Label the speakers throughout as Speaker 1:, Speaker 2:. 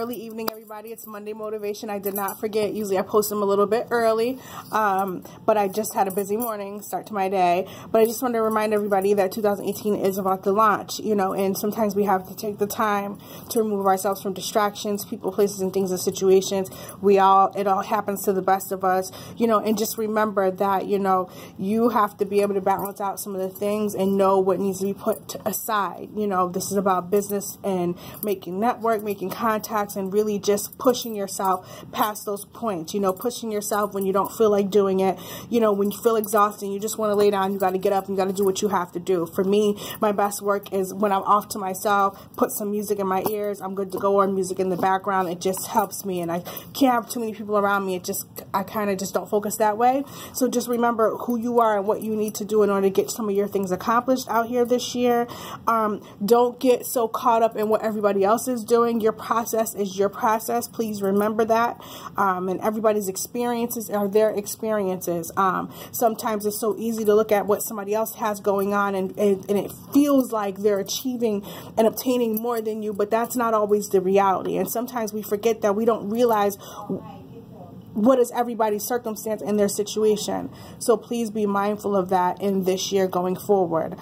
Speaker 1: early evening, everybody. It's Monday Motivation. I did not forget. Usually I post them a little bit early, but I just had a busy morning start to my day. But I just want to remind everybody that 2018 is about the launch, you know, and sometimes we have to take the time to remove ourselves from distractions, people, places, and things and situations. It all happens to the best of us, you know, and just remember that, you know, you have to be able to balance out some of the things and know what needs to be put aside. You know, this is about business and making network, making contacts, and really just pushing yourself past those points, you know, pushing yourself when you don't feel like doing it, you know, when you feel exhausted and you just want to lay down, you got to get up and you got to do what you have to do. For me, my best work is when I'm off to myself, put some music in my ears, I'm good to go, or music in the background. It just helps me, and I can't have too many people around me. I kind of just don't focus that way. So just remember who you are and what you need to do in order to get some of your things accomplished out here this year. Don't get so caught up in what everybody else is doing. Your process is your process. Please remember that. And everybody's experiences are their experiences. Sometimes it's so easy to look at what somebody else has going on and it feels like they're achieving and obtaining more than you, but that's not always the reality. And sometimes we forget that we don't realize what is everybody's circumstance and their situation. So please be mindful of that in this year going forward.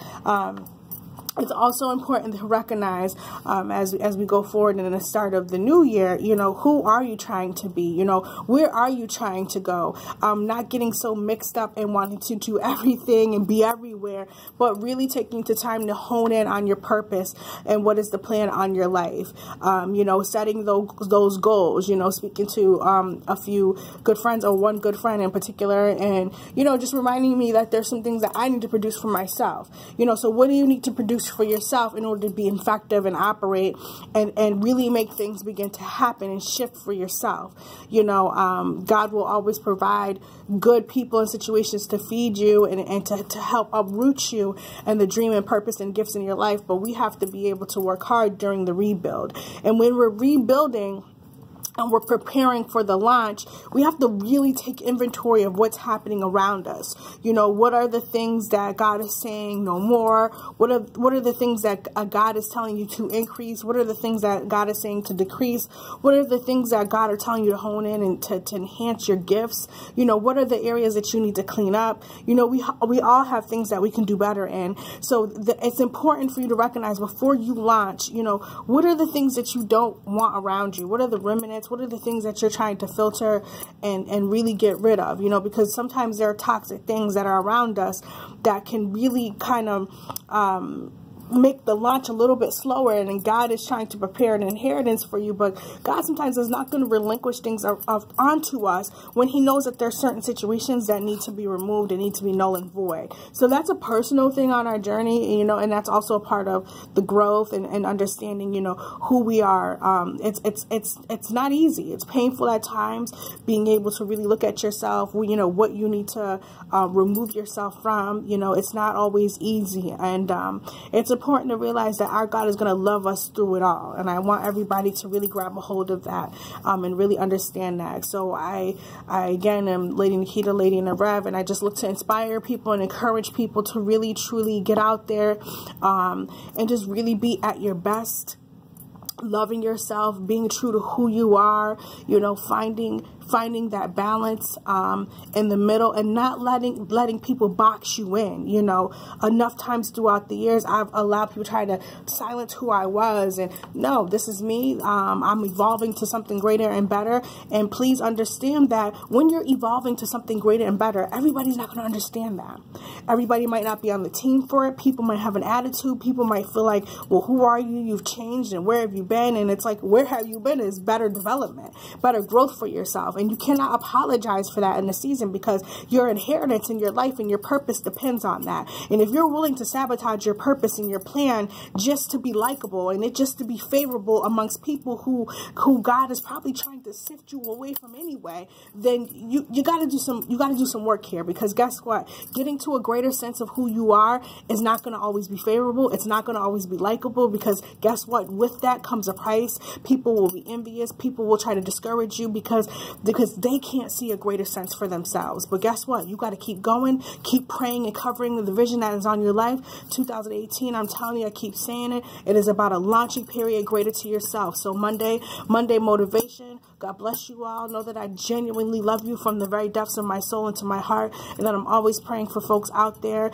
Speaker 1: It's also important to recognize as we go forward in the start of the new year, you know, who are you trying to be? You know, where are you trying to go? Not getting so mixed up and wanting to do everything and be everywhere, but really taking the time to hone in on your purpose and what is the plan on your life. You know, setting those goals, you know, speaking to a few good friends, or one good friend in particular, and, you know, just reminding me that there's some things that I need to produce for myself. You know, so what do you need to produce for yourself in order to be effective and operate and really make things begin to happen and shift for yourself? You know, God will always provide good people and situations to feed you and to help uproot you and the dream and purpose and gifts in your life. But we have to be able to work hard during the rebuild. And when we're rebuilding and we're preparing for the launch, we have to really take inventory of what's happening around us. You know, what are the things that God is saying no more? What are the things that God is telling you to increase? What are the things that God is saying to decrease? What are the things that God are telling you to hone in and to enhance your gifts? You know, what are the areas that you need to clean up? You know, we all have things that we can do better in. So it's important for you to recognize before you launch, you know, what are the things that you don't want around you? What are the remnants? What are the things that you're trying to filter and really get rid of? You know, because sometimes there are toxic things that are around us that can really kind of make the launch a little bit slower, and then God is trying to prepare an inheritance for you, but God sometimes is not going to relinquish things onto us when he knows that there's certain situations that need to be removed and need to be null and void. So that's a personal thing on our journey, you know, and that's also a part of the growth and understanding, you know, who we are. It's not easy. It's painful at times, being able to really look at yourself, you know, what you need to remove yourself from. You know, it's not always easy, and it's important to realize that our God is going to love us through it all. And I want everybody to really grab a hold of that and really understand that. So I again am Lady Nikita, Lady in the Rev, and I just look to inspire people and encourage people to really truly get out there and just really be at your best, loving yourself, being true to who you are, you know, finding that balance in the middle, and not letting people box you in. You know, enough times throughout the years I've allowed people to try to silence who I was, and no, this is me. I'm evolving to something greater and better, and please understand that when you're evolving to something greater and better, everybody's not going to understand that. Everybody might not be on the team for it. People might have an attitude. People might feel like, well, who are you? You've changed, and where have you been? And it's like, where have you been is better development, better growth for yourself. And you cannot apologize for that in the season, because your inheritance in your life and your purpose depends on that. And if you're willing to sabotage your purpose and your plan just to be likable and it just to be favorable amongst people who God is probably trying to sift you away from anyway, then you got to do some work here, because guess what? Getting to a greater sense of who you are is not going to always be favorable. It's not going to always be likable, because guess what? With that comes comes a price. People will be envious. People will try to discourage you because they can't see a greater sense for themselves. But guess what? You got to keep going, keep praying and covering the vision that is on your life. 2018, I'm telling you, I keep saying it. It is about a launching period greater to yourself. So Monday motivation. God bless you all. Know that I genuinely love you from the very depths of my soul and to my heart, and that I'm always praying for folks out there.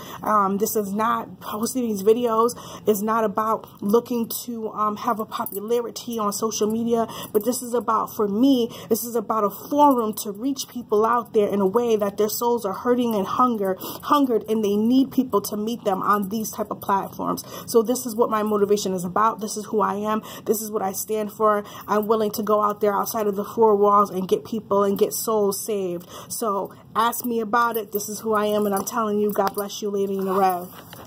Speaker 1: This is not, posting these videos is not about looking to have a popularity on social media, but this is about, for me, this is about a forum to reach people out there in a way that their souls are hurting and hungered, and they need people to meet them on these type of platforms. So this is what my motivation is about. This is who I am. This is what I stand for. I'm willing to go out there outside of the four walls and get people and get souls saved. So ask me about it. This is who I am, and I'm telling you, God bless you, Lady in the Red.